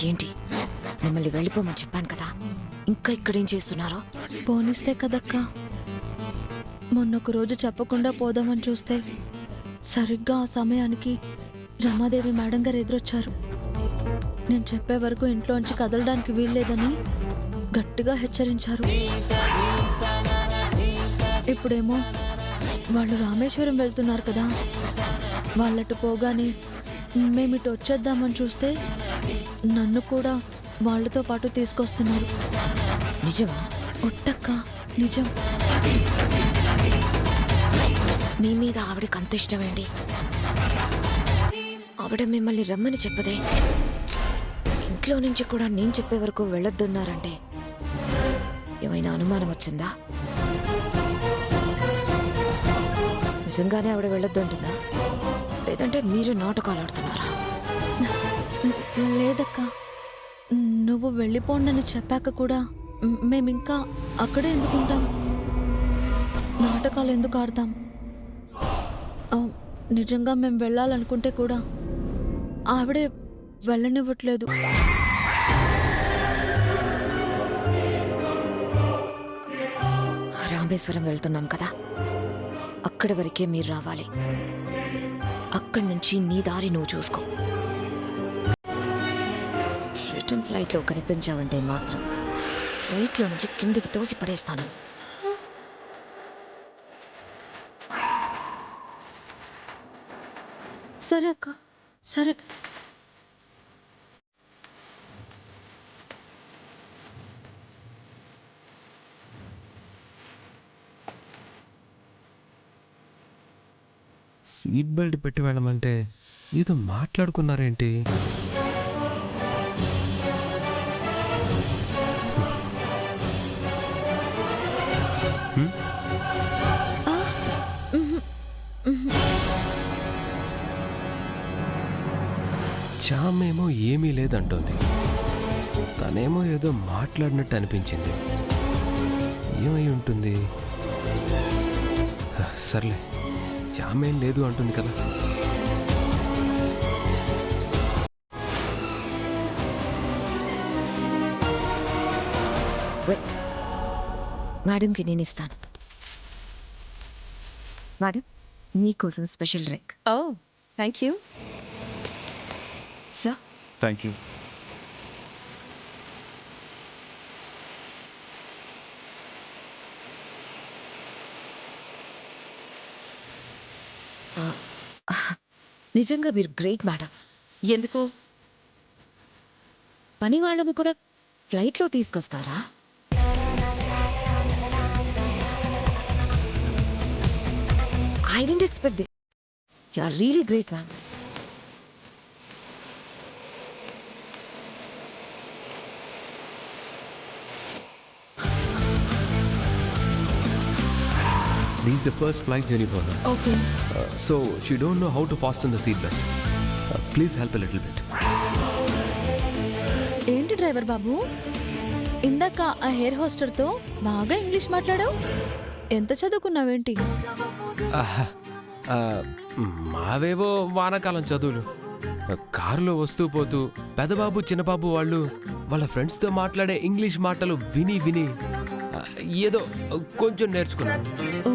ఏంటి మిమ్మల్ని వెళ్ళిపోమని చెప్పాను కదా, ఇంకా ఇక్కడేం చేస్తున్నారో? పోనిస్తే కదక్కా. మొన్నొక రోజు చెప్పకుండా పోదామని చూస్తే సరిగ్గా ఆ సమయానికి రమాదేవి మేడం గారు ఎదురొచ్చారు. నేను చెప్పే వరకు ఇంట్లోంచి కదలడానికి వీల్లేదని గట్టిగా హెచ్చరించారు. ఇప్పుడేమో వాళ్ళు రామేశ్వరం వెళ్తున్నారు కదా, వాళ్ళటు పోగానే మేమిటు వచ్చేద్దామని చూస్తే నన్ను కూడా వాళ్ళతో పాటు తీసుకొస్తున్నారు. నిజమా? ఒట్టక్క, నిజం. మీ మీద ఆవిడకి అంత ఇష్టమేంటి? ఆవిడ మిమ్మల్ని రమ్మని చెప్పదే, ఇంట్లో నుంచి కూడా నేను చెప్పే వరకు వెళ్ళొద్దన్నారంటే ఏమైనా అనుమానం వచ్చిందా? నిజంగానే ఆవిడ వెళ్ళొద్దంటుందా, లేదంటే మీరు నాటకాలు ఆడుతున్నారా? లేదక్క, నువ్వు వెళ్ళిపోండని చెప్పాక కూడా మేమింకా అక్కడే ఎందుకుంటాం? నాటకాలు ఎందుకు ఆడతాం? నిజంగా మేము వెళ్ళాలనుకుంటే కూడా ఆవిడే వెళ్ళనివ్వట్లేదు. రామేశ్వరం వెళ్తున్నాం కదా, అక్కడి వరకే మీరు రావాలి. అక్కడి నుంచి నీ దారి నువ్వు చూసుకో. రిటర్న్ ఫ్లైట్లో కనిపించావంటే మాత్రం ఫ్లైట్లో నుంచి కిందికి తోసి పడేస్తాను. సరే అక్క, సరే. సీట్ బెల్ట్ పెట్టి వెళ్ళమంటే ఏదో మాట్లాడుకున్నారేంటి? చామేమో ఏమీ లేదంటోంది, తనేమో ఏదో మాట్లాడినట్టు అనిపించింది. ఏమై ఉంటుంది? సర్లే, చామేం లేదు అంటుంది కదా. మేడంకి నేను ఇస్తాను. మేడం, మీకోసం special drink. Oh, thank you. Sir, Thank you. నిజంగా మీరు గ్రేట్ మేడం. ఎందుకు? పని వాళ్ళని కూడా ఫ్లైట్లో తీసుకొస్తారా? I don't expect this. You are really great ma'am. This is the first flight journey for her. Okay. So she don't know how to fasten the seat belt. Please help a little bit. ఏంటి driver బాబు, ఇందాక ఆ hair హోస్టర్తో బాగా English మాట్లాడావు. ఎంత చదువుకున్నావేంటి? మావేవో వానాకాలం చదువులు. కారులో వస్తూ పోతూ పెదబాబు చిన్నబాబు వాళ్ళు వాళ్ళ ఫ్రెండ్స్తో మాట్లాడే ఇంగ్లీష్ మాటలు విని విని ఏదో కొంచెం నేర్చుకున్నాను. ఓ,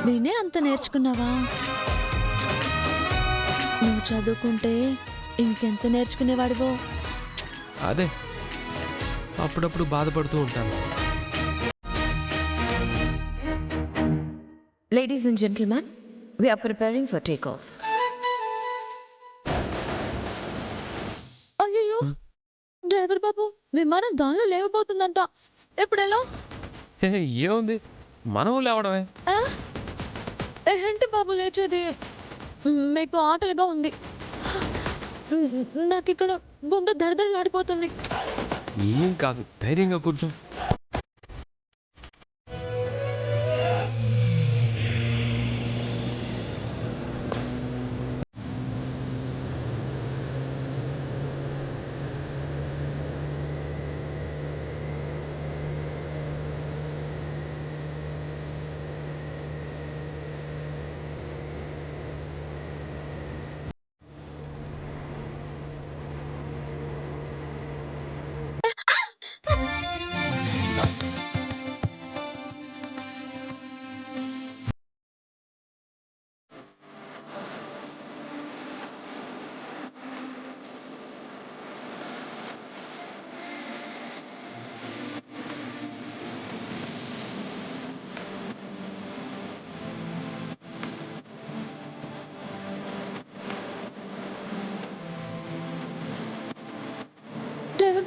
వినే అంత నేర్చుకున్నావా? నువ్వు చదువుకుంటే ఇంకెంత నేర్చుకునేవాడివో. అదే అప్పుడప్పుడు బాధపడుతూ ఉంటాను. Ladies and gentlemen, we are preparing for takeoff. అయ్యో, డ్రైవర్ బాబు, విమానం గాల్లో లేవబోతుందంట. ఎప్పుడెలా? ఏముంది, మనం లేవడమే. ఏంటి బాబు లేచేది? మీకు ఆటలుగా ఉంది. నాకు ఇక్కడ గుండె దడదడలాడిపోతుంది. ఏం కాదు, ధైర్యంగా కూర్చో.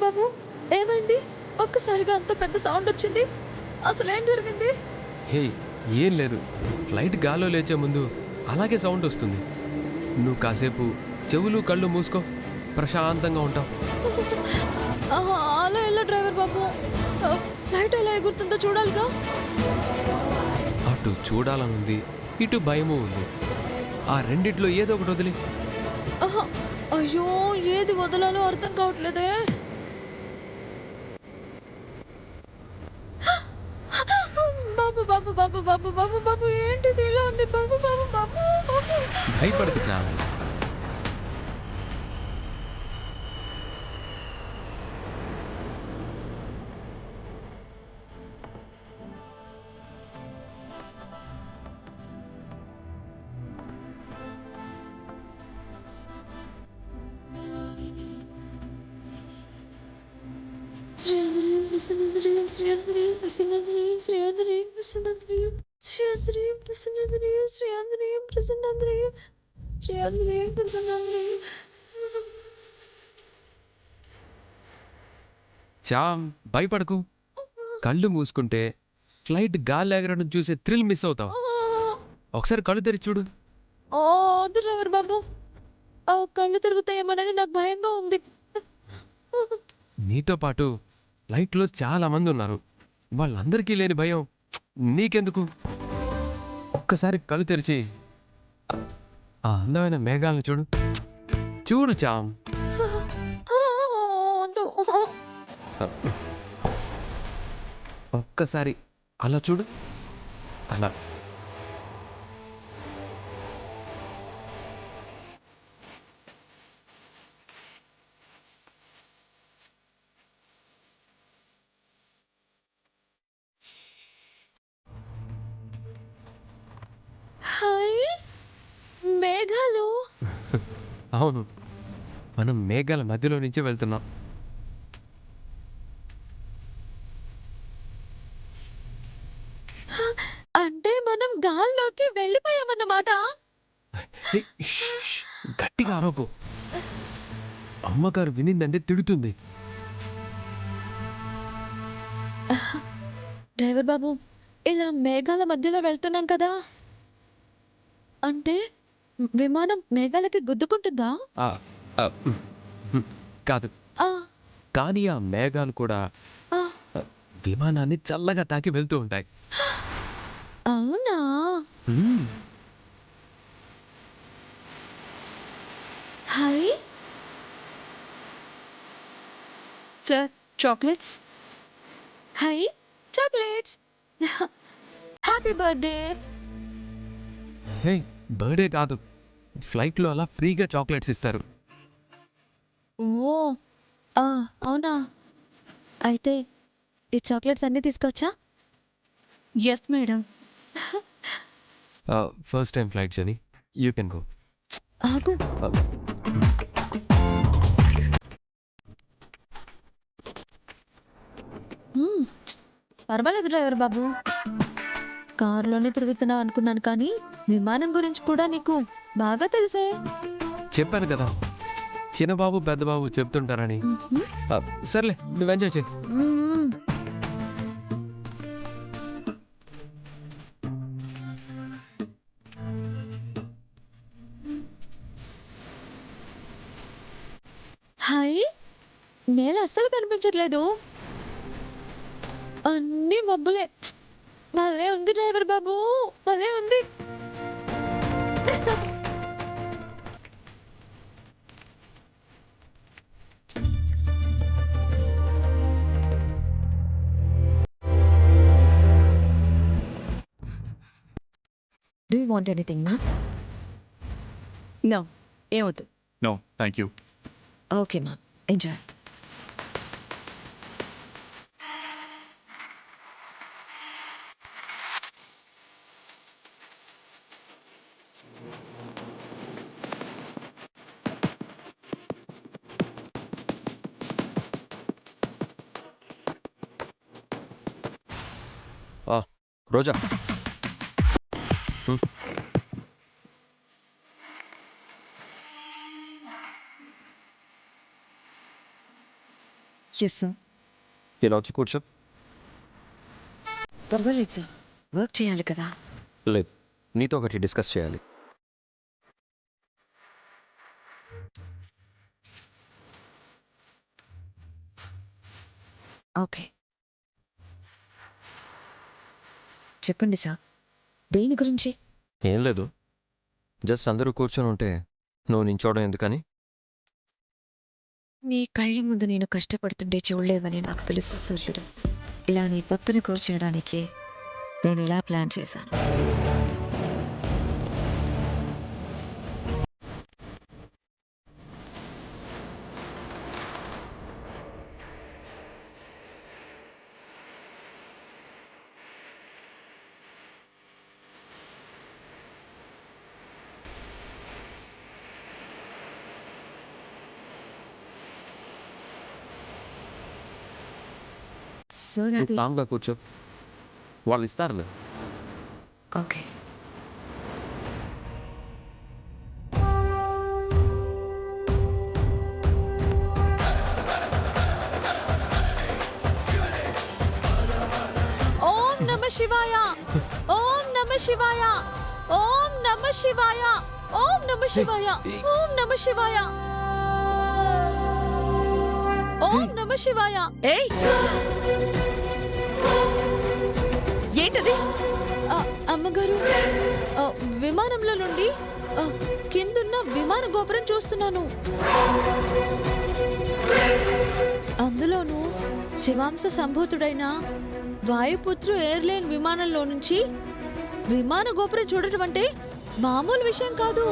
బాబు ఏమైంది? ఒక్కసారిగా అంత పెద్ద సౌండ్ వచ్చింది. అసలు ఏం జరిగింది? హే, ఏం లేదు. ఫ్లైట్ గాల్లో లేచే ముందు అలాగే సౌండ్ వస్తుంది. నువ్వు కాసేపు చెవులు కళ్ళు మూసుకో, ప్రశాంతంగా ఉంటావు. అలా ఎలా డ్రైవర్ బాబు? ఫ్లైట్ ఎలా ఎగురుతుందో చూడాలిగా. అటు చూడాలనుంది, ఇటు భయము ఉంది. ఆ రెండిట్లో ఏదో ఒకటి వదిలి. ఆహా, అయ్యో ఏది వదలాలో అర్థం కావట్లేదే. బాబు బాబు బాబు బాబు బాబు బాబు ఏంటిది ఇలా ఉంది? బాబు బాబు బాబు బాబు. భయపడకు చాలా. చామ్, భయపడకు. కళ్ళు మూసుకుంటే ఫ్లైట్ గాలి ఎగరడం చూసే థ్రిల్ మిస్ అవుతావు. ఒకసారి కళ్ళు తెరిచి చూడు. ఓ వద్దు డ్రైవర్ బాబు, ఆ కళ్ళు తిరుగుతాయేమోనని నాకు భయంగా ఉంది. నీతో పాటు ఫ్లైట్లో చాలా మంది ఉన్నారు. వాళ్ళందరికీ లేని భయం నీకెందుకు? ఒక్కసారి కళ్ళు తెరిచి ఆ అందమైన మేఘాలను చూడు. చూడు చామ్. వద్దు. ఒక్కసారి అలా చూడు. అలా. హాయ్ మేఘాలు. అవును, మనం మేఘాల మధ్యలో నుంచి వెళ్తున్నాం. అంటే మనం గాల్లోకి వెళ్ళిపోయామన్నమాట. హే, షష్, షష్, గట్టిగా అరవకు. అమ్మగారు వినిందంటే తిడుతుంది. డ్రైవర్ బాబు, ఇలా మేఘాల మధ్యలో వెళ్తున్నాం కదా, అంటే విమానం మేఘాలకి గుద్దుకుంటుందా? ఆ, ఆ, కాదు, ఆ, కానీ ఆ మేఘాలు కూడా ఆ, విమానాన్ని చల్లగా తాకి వెళ్తూ ఉంటాయి. అవునా? మ్మ్. Hi Sir, chocolates? Hi chocolates. Happy birthday. Hey, birthday కాదు, ఫ్లైట్లో అలా ఫ్రీగా చాక్లెట్స్ ఇస్తారు. ఓ అవునా? అయితే ఈ చాక్లెట్స్ అన్నీ తీసుకొచ్చా? Yes, madam. First time flights అని యూ కెన్ గో. ఆగు. మ్మ్. పర్వాలేదు డ్రైవర్ బాబు, కారులోనే తిరుగుతున్నావు అనుకున్నాను, కానీ విమానం గురించి కూడా నీకు బాగా తెలుసే. చెప్పాను కదా, చిన్నబాబు పెద్దబాబు చెప్తుంటారని. మ్మ్. సర్లే, నువ్వు ఎంజాయ్ చేయి. మ్మ్. హాయ్, నేల అస్సలు కనిపించట్లేదు, అన్నీ మబ్బులే. భలే ఉంది డ్రైవర్ బాబు, భలే ఉంది. డూ యూ వాంట్ ఎనీథింగ్ మా? No. ఏమవుతు? No, thank you. ఓకే మా, ఎంజాయ్. రోజా. Yes sir. ఇలా వచ్చి కూర్చో. పర్వాలేదు సార్, వర్క్ చేయాలి కదా. లేదు, నీతో ఒకటి డిస్కస్ చేయాలి. ఓకే, చెప్పండి సార్, దేని గురించి? ఏం లేదు, జస్ట్ అందరూ కూర్చొని ఉంటే నువ్వు నించోవడం ఎందుకని. నీ కళ్ళ ముందు నేను కష్టపడుతుంటే చూడలేదని నాకు తెలుసు సూర్యుడు. ఇలా నీ పక్కన కూర్చోడానికి నేను ఇలా ప్లాన్ చేశాను. సార్ నువ్వు అది కామ్గా కూర్చో, వాళ్ళు ఇస్తారులే. ఓకే. ఓం నమ శివాయ, ఓం నమ శివాయ, ఓం నమ శివాయ, ఓం నమ శివాయ, ఓం నమ శివాయ, ఓం నమ శివాయ. ఏయ్, ఏంటది? అమ్మగారు, విమానంలో నుండి కిందున్న విమాన గోపురం చూస్తున్నాను. అందులోనూ శివాంశ సంభూతుడైన వాయుపుత్రు ఎయిర్లైన్ విమానంలో నుంచి విమాన గోపురం చూడటం అంటే మామూలు విషయం కాదు.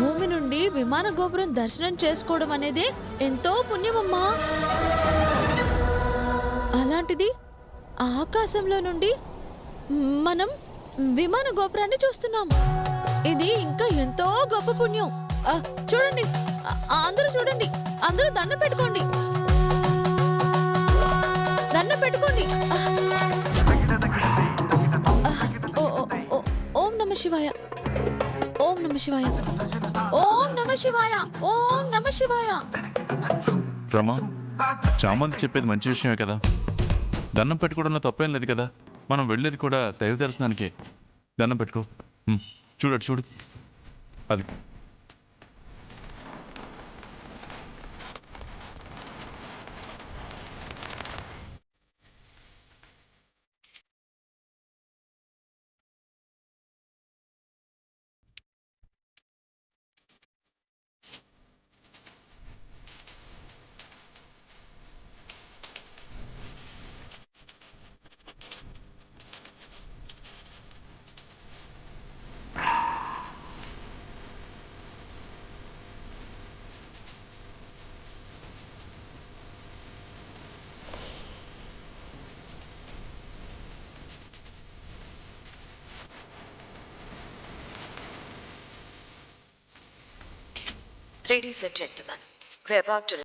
భూమి నుండి విమాన గోపురం దర్శనం చేసుకోవడం అనేది ఎంతో పుణ్యమమ్మా. అలాంటిది ఆకాశంలో నుండి మనం విమాన గోపురాన్ని చూస్తున్నాం. ఇది ఇంకా ఎంతో గొప్ప పుణ్యం. చూడండి, అందరూ చూడండి, అందరూ దండం పెట్టుకోండి, దండం పెట్టుకోండి. ఓం నమ శివాయ, ఓం నమ శివాయ, ఓం నమ శివాయ, ఓం నమ శివాయ. రమా, చామంతి చెప్పేది మంచి విషయమే కదా. దండం పెట్టుకోవడంలో తప్పేం లేదు కదా. మనం వెళ్ళేది కూడా దైవ దర్శనానికే. దండం పెట్టుకో. చూడు చూడు, అది Ladies and gentlemen, we're about to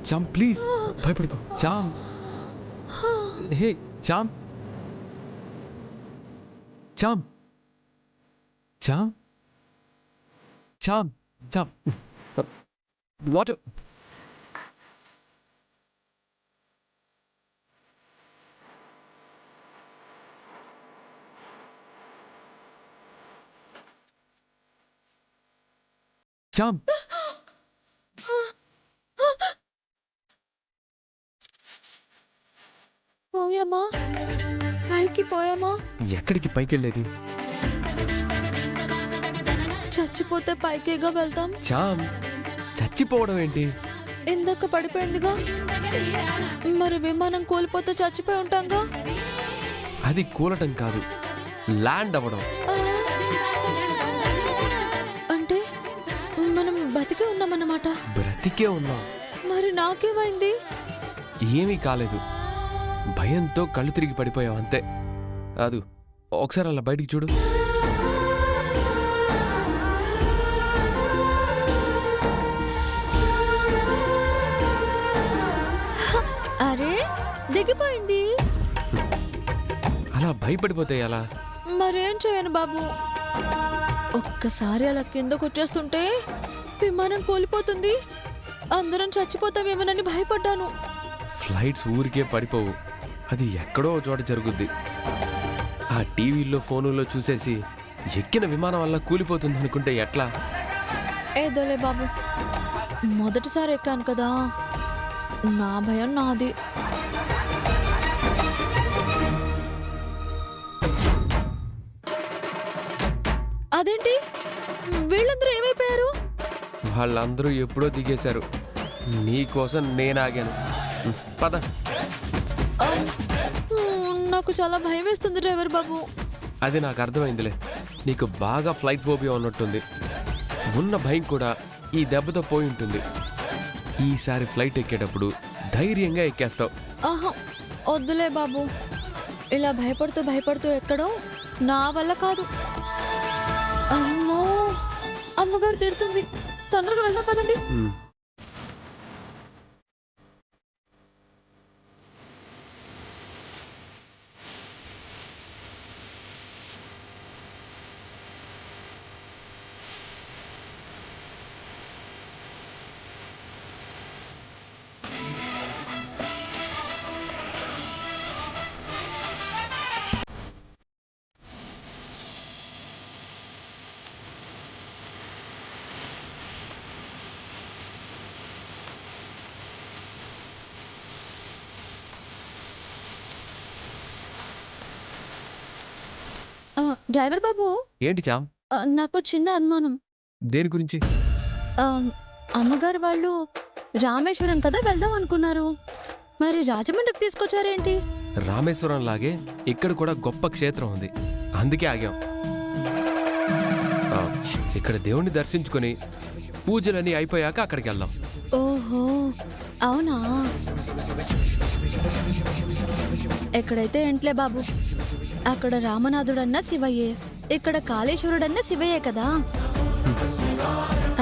charm please భయపడకు. చామ్, హే చామ్, చామ్, చామ్, చామ్, చామ్. వాట్? చామ్, పోయామా? పైకి పోయామా? ఎక్కడికి పైకి వెళ్ళేది? చచ్చిపోతే పైకేగా వెళ్తాం. చామ్, చచ్చిపోవడం ఏంటి? ఇందాక పడిపోయిందిగా. మరి విమానం కూలిపోతే చచ్చిపోయి ఉంటాంగా. అది కూలటం కాదు, ల్యాండ్ అవ్వడం. ఆ, అంటే మనం బతికే ఉన్నామన్నమాట. బ్రతికే ఉన్నాం. మరి నాకేమైంది? ఏమీ కాలేదు, భయంతో కళ్ళు తిరిగి పడిపోయావు అంతే. అదు ఒకసారి అలా బయటికి చూడు. అరే దిగిపోయింది. అలా భయపడిపోతే ఎలా? మరేం చేయను బాబు. ఒక్కసారి అలా కిందకు వచ్చేస్తుంటే విమానం కూలిపోతుంది, అందరం చచ్చిపోతామేమోనని భయపడ్డాను. ఫ్లైట్స్ ఊరికే పడిపోవు, అది ఎక్కడో ఓ చోట జరుగుద్ది. ఆ టీవీల్లో ఫోనుల్లో చూసేసి ఎక్కిన విమానం వల్ల కూలిపోతుంది అనుకుంటే ఎట్లా? ఏదోలే బాబు, మొదటిసారి ఎక్కాను కదా, నా భయం నాది. అదేంటి వీళ్ళందరూ ఏమైపోయారు? వాళ్ళందరూ ఎప్పుడో దిగేశారు, నీకోసం నేను ఆగాను. పద. ఆ, నాకు చాలా భయం వేస్తుంది డ్రైవర్ బాబు. అది నాకు అర్థమైందిలే, నీకు బాగా ఫ్లైట్ ఫోబియా ఉన్నట్టుంది. ఉన్న భయం కూడా ఈ దెబ్బతో పోయి ఉంటుంది. ఈసారి ఫ్లైట్ ఎక్కేటప్పుడు ధైర్యంగా ఎక్కేస్తావు. ఆహా వద్దులే బాబు, ఇలా భయపడుతూ భయపడుతూ ఎక్కడం నా వల్ల కాదు. అమ్మో, అమ్మగారు తిడుతుంది. తొందరగా వెళ్దాం పదండి. డ్రైవర్ బాబు, ఏంటి చామ్? నాకు చిన్న అనుమానం. దేని గురించి? అమ్మగారు వాళ్ళు రామేశ్వరం కదా వెళ్దాం అనుకున్నారు, మరి రాజమండ్రికి తీసుకొచ్చారేంటి? రామేశ్వరం లాగే ఇక్కడ కూడా గొప్ప క్షేత్రం ఉంది, అందుకే ఆగాం. ఇక్కడ దేవుణ్ణి దర్శించుకొని పూజలన్నీ అయిపోయాక అక్కడికి వెళ్దాం. ఓహో అవునా? ఎక్కడైతే ఏంట్లే బాబు, అక్కడ రామనాథుడన్న శివయ్యే, ఇక్కడ కాళేశ్వరుడన్న శివయ్యే కదా.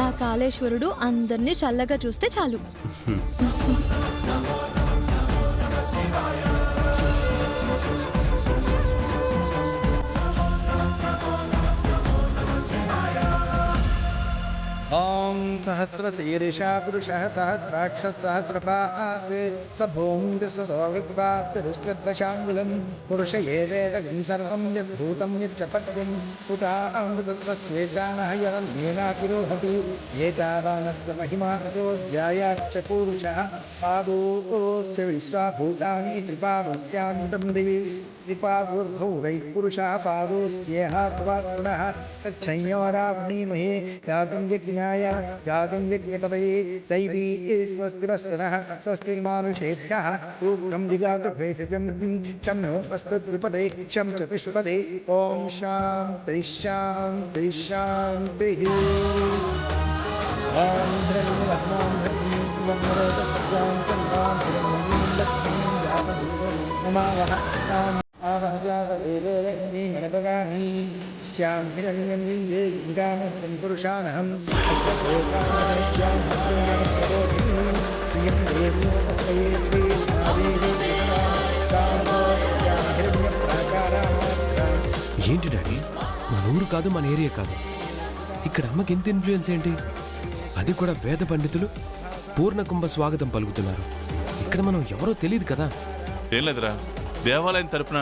ఆ కాళేశ్వరుడు అందరినీ చల్లగా చూస్తే చాలు. ॐ सहस्रशीर्षा पुरुषः सहस्राक्षः सहस्रपात् स भूमिर्सौविद्वादशाङ्गुलं पुरुष एवेदं सर्वं यद्भूतं यच्चपत्यं पुटामृतस्वेशानः यन्मेनातिरोहति एतावानस्य महिमानतो ध्यायाश्च पुरुषः पादोस्य विश्वाभूतानि त्रिपादस्यान्तं दिवि त्रिपादोर्भौ वै पुरुषः पादोस्येह पुनः तच्छंयोरावणीमहे गातुं यज्ञाय गातुं यज्ञतपये दैवी स्वस्तिरस्तनः स्वस्तिर्मानुषेभ्यः ऊर्ध्वं जिगातुभेषजं चं नो वस्तुद्विपदे चं च विश्वपदे ॐ शान्तिः शान्तिः शान्तिः ॐ धर्मवत्मां धर्मवरोधसत्यां चन्द्रां हिरण्यं लक्ष्मीं जातभूतं नमावः ताम् श्याम हिरण्यं पुरुषानहं ఏంటి డాడీ, మన ఊరు కాదు, మన ఏరియా కాదు, ఇక్కడ అమ్మకి ఎంత ఇన్ఫ్లుయెన్స్ ఏంటి? అది కూడా వేద పండితులు పూర్ణకుంభ స్వాగతం పలుకుతున్నారు. ఇక్కడ మనం ఎవరో తెలియదు కదా. ఏం లేదురా, దేవాలయం తరపున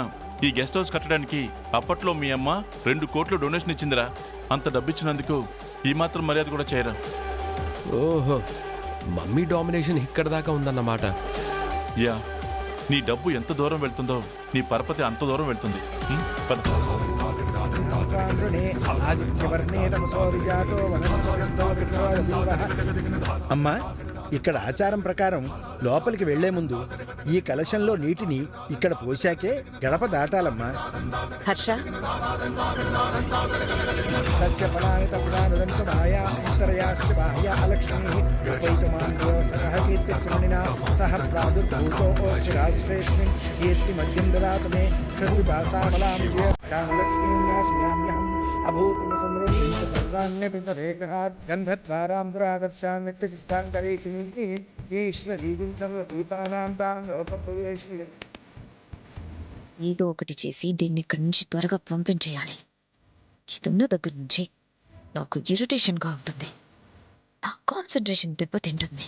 ఈ గెస్ట్ హౌస్ కట్టడానికి అప్పట్లో మీ అమ్మ 2 కోట్లు డొనేషన్ ఇచ్చిందిరా. అంత డబ్బిచ్చినందుకు ఈ మాత్రం మర్యాద కూడా చేయరా. ఓహో, మమ్మీ డామినేషన్ ఇక్కడ దాకా ఉందన్నమాట. యా, నీ డబ్బు ఎంత దూరం వెళ్తుందో నీ పరపతి అంత దూరం వెళ్తుంది. పద. అమ్మా, ఇక్కడ ఆచారం ప్రకారం లోపలికి వెళ్లే ముందు ఈ కలశంలో నీటిని ఇక్కడ పోశాకే గడప దాటాలమ్మా. హర్ష, తస్య ఫలాని తప్రానుదంతమాయా అంతరయాస్తి బాహ్యా లక్ష్మీ ఉపైతమాన్యో సహ కీర్తిస్మరణినా సహ ప్రాదుర్భూతోశ్చిరాశ్రేష్మిన్ కీర్తి మధ్యం దదాతు మే క్షుద్విపాసాఫలాం లక్ష్మీం నాస్మ్యామ్యహం అభూతం సమృద్ధి సర్వాణ్యపితరేకహాత్ గంధద్వారాం దురాగర్షామిత్యచిత్తాంతరీక్షిణీ ఈశ్వరీం సర్వభూతానాం తాం లోకప్రవేశి. ఏదో ఒకటి చేసి దీన్ని ఇక్కడి నుంచి త్వరగా పంపించేయాలి. ఇదున్న దగ్గర నుంచి నాకు ఇరిటేషన్గా ఉంటుంది. నా కాన్సన్ట్రేషన్ దెబ్బతింటుంది.